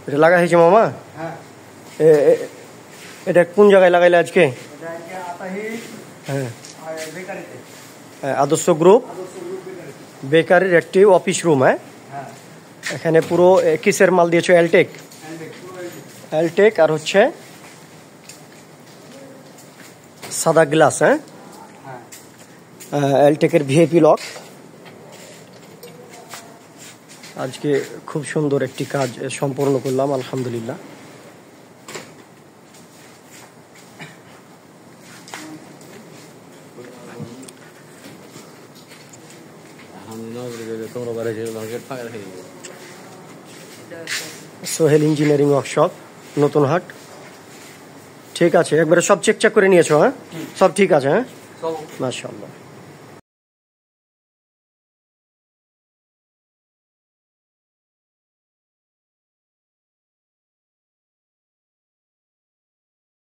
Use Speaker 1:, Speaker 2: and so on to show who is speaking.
Speaker 1: এটা লাগা হয়েছে মামা?
Speaker 2: হ্যাঁ।
Speaker 1: এটা কোন জায়গায় লাগাইলে আজকে? হ্যাঁ, আদর্শ গ্রুপ বেকারির একটি অফিস রুম। হ্যাঁ, এখানে পুরো কিসের মাল দিয়েছো? এলটেক। এলটেক আর হচ্ছে সাদা গ্লাস। হ্যাঁ, এলটেকের ভিআইপি লক। আজকে খুব সুন্দর একটি কাজ সম্পন্ন করলাম, আলহামদুলিল্লাহ। সোহেল ইঞ্জিনিয়ারিং ওয়ার্কশপ, নতুন হাট। ঠিক আছে, একবারে সব চেক করে নিয়েছো? হ্যাঁ, সব ঠিক আছে। হ্যাঁ, মাশাআল্লাহ।